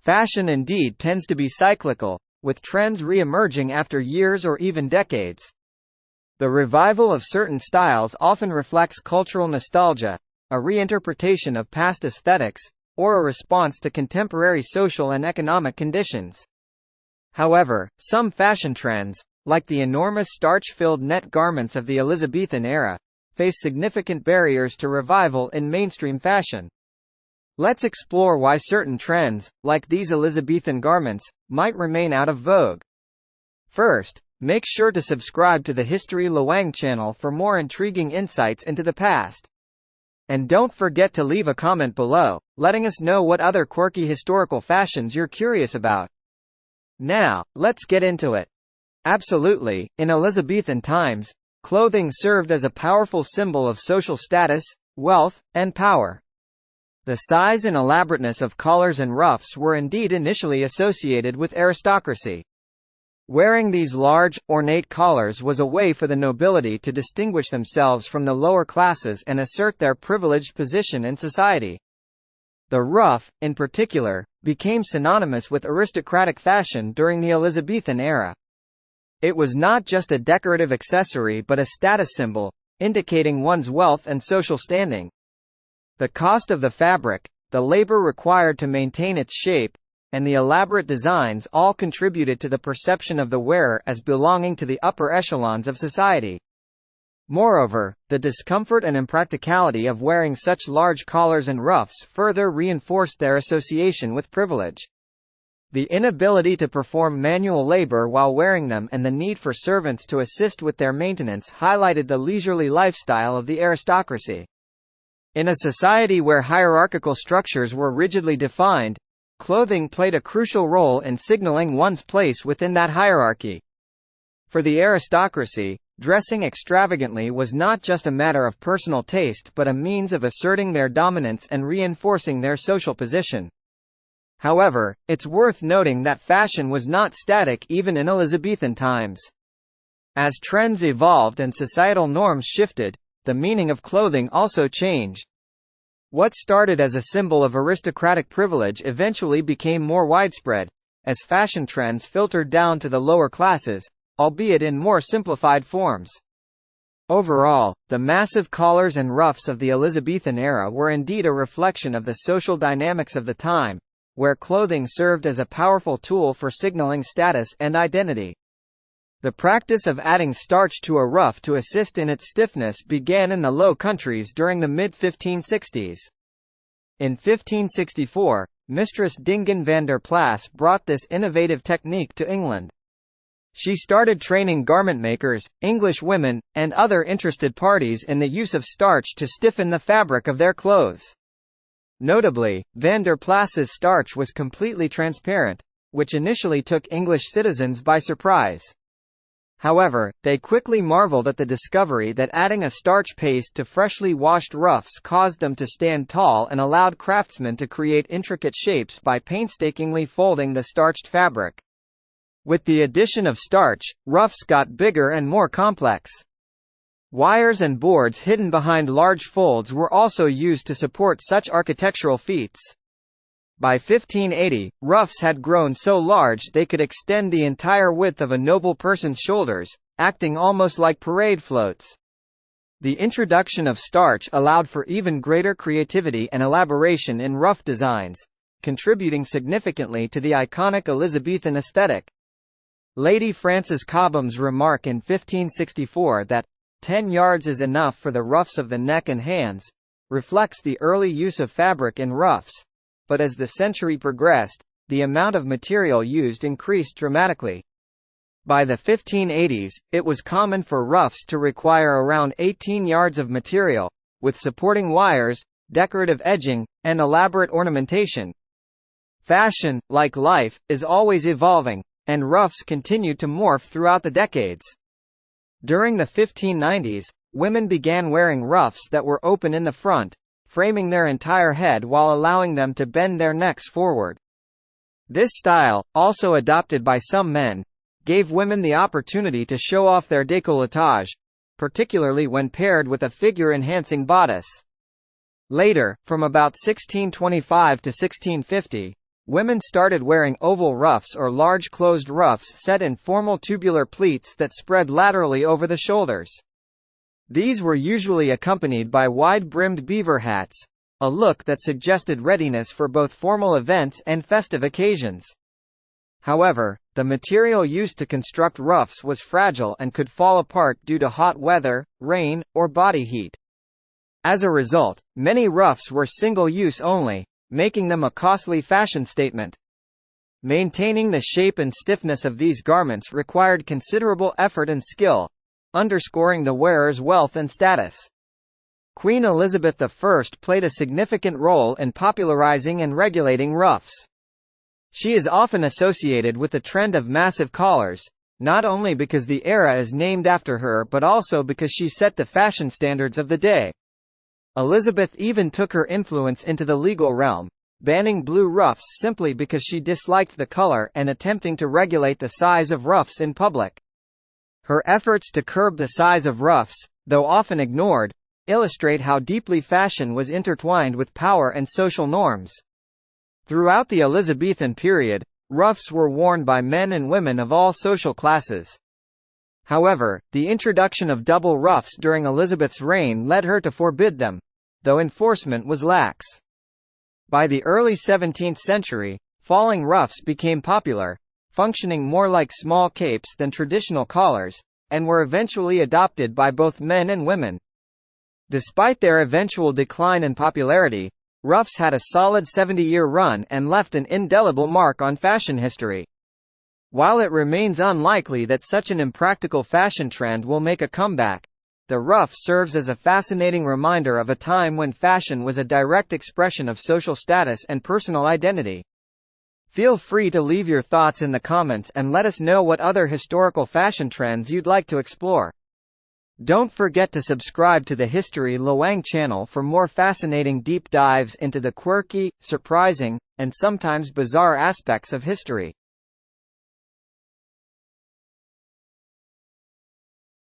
Fashion indeed tends to be cyclical, with trends re-emerging after years or even decades. The revival of certain styles often reflects cultural nostalgia, a reinterpretation of past aesthetics, or a response to contemporary social and economic conditions. However, some fashion trends, like the enormous starch-filled net garments of the Elizabethan era, face significant barriers to revival in mainstream fashion. Let's explore why certain trends, like these Elizabethan garments, might remain out of vogue. First, make sure to subscribe to the History Luang channel for more intriguing insights into the past. And don't forget to leave a comment below, letting us know what other quirky historical fashions you're curious about. Now, let's get into it. Absolutely, in Elizabethan times, clothing served as a powerful symbol of social status, wealth, and power. The size and elaborateness of collars and ruffs were indeed initially associated with aristocracy. Wearing these large, ornate collars was a way for the nobility to distinguish themselves from the lower classes and assert their privileged position in society. The ruff, in particular, became synonymous with aristocratic fashion during the Elizabethan era. It was not just a decorative accessory but a status symbol, indicating one's wealth and social standing. The cost of the fabric, the labor required to maintain its shape, and the elaborate designs all contributed to the perception of the wearer as belonging to the upper echelons of society. Moreover, the discomfort and impracticality of wearing such large collars and ruffs further reinforced their association with privilege. The inability to perform manual labor while wearing them and the need for servants to assist with their maintenance highlighted the leisurely lifestyle of the aristocracy. In a society where hierarchical structures were rigidly defined, clothing played a crucial role in signaling one's place within that hierarchy. For the aristocracy, dressing extravagantly was not just a matter of personal taste but a means of asserting their dominance and reinforcing their social position. However, it's worth noting that fashion was not static even in Elizabethan times. As trends evolved and societal norms shifted, the meaning of clothing also changed. What started as a symbol of aristocratic privilege eventually became more widespread, as fashion trends filtered down to the lower classes, albeit in more simplified forms. Overall, the massive collars and ruffs of the Elizabethan era were indeed a reflection of the social dynamics of the time, where clothing served as a powerful tool for signaling status and identity. The practice of adding starch to a ruff to assist in its stiffness began in the Low Countries during the mid-1560s. In 1564, Mistress Dingen van der Plas brought this innovative technique to England. She started training garment makers, English women, and other interested parties in the use of starch to stiffen the fabric of their clothes. Notably, van der Plas's starch was completely transparent, which initially took English citizens by surprise. However, they quickly marveled at the discovery that adding a starch paste to freshly washed ruffs caused them to stand tall and allowed craftsmen to create intricate shapes by painstakingly folding the starched fabric. With the addition of starch, ruffs got bigger and more complex. Wires and boards hidden behind large folds were also used to support such architectural feats. By 1580, ruffs had grown so large they could extend the entire width of a noble person's shoulders, acting almost like parade floats. The introduction of starch allowed for even greater creativity and elaboration in ruff designs, contributing significantly to the iconic Elizabethan aesthetic. Lady Frances Cobham's remark in 1564 that 10 yards is enough for the ruffs of the neck and hands reflects the early use of fabric in ruffs. But as the century progressed, the amount of material used increased dramatically. By the 1580s, it was common for ruffs to require around 18 yards of material, with supporting wires, decorative edging, and elaborate ornamentation. Fashion, like life, is always evolving, and ruffs continued to morph throughout the decades. During the 1590s, women began wearing ruffs that were open in the front, framing their entire head while allowing them to bend their necks forward. This style, also adopted by some men, gave women the opportunity to show off their décolletage, particularly when paired with a figure-enhancing bodice. Later, from about 1625 to 1650, Women started wearing oval ruffs or large closed ruffs set in formal tubular pleats that spread laterally over the shoulders. These were usually accompanied by wide-brimmed beaver hats, a look that suggested readiness for both formal events and festive occasions. However, the material used to construct ruffs was fragile and could fall apart due to hot weather, rain, or body heat. As a result, many ruffs were single-use only, making them a costly fashion statement. Maintaining the shape and stiffness of these garments required considerable effort and skill, underscoring the wearer's wealth and status. Queen Elizabeth I played a significant role in popularizing and regulating ruffs. She is often associated with the trend of massive collars, not only because the era is named after her but also because she set the fashion standards of the day. Elizabeth even took her influence into the legal realm, banning blue ruffs simply because she disliked the color and attempting to regulate the size of ruffs in public. Her efforts to curb the size of ruffs, though often ignored, illustrate how deeply fashion was intertwined with power and social norms. Throughout the Elizabethan period, ruffs were worn by men and women of all social classes. However, the introduction of double ruffs during Elizabeth's reign led her to forbid them, though enforcement was lax. By the early 17th century, falling ruffs became popular, functioning more like small capes than traditional collars, and were eventually adopted by both men and women. Despite their eventual decline in popularity, ruffs had a solid 70-year run and left an indelible mark on fashion history. While it remains unlikely that such an impractical fashion trend will make a comeback, the ruff serves as a fascinating reminder of a time when fashion was a direct expression of social status and personal identity. Feel free to leave your thoughts in the comments and let us know what other historical fashion trends you'd like to explore. Don't forget to subscribe to the History Loang channel for more fascinating deep dives into the quirky, surprising, and sometimes bizarre aspects of history.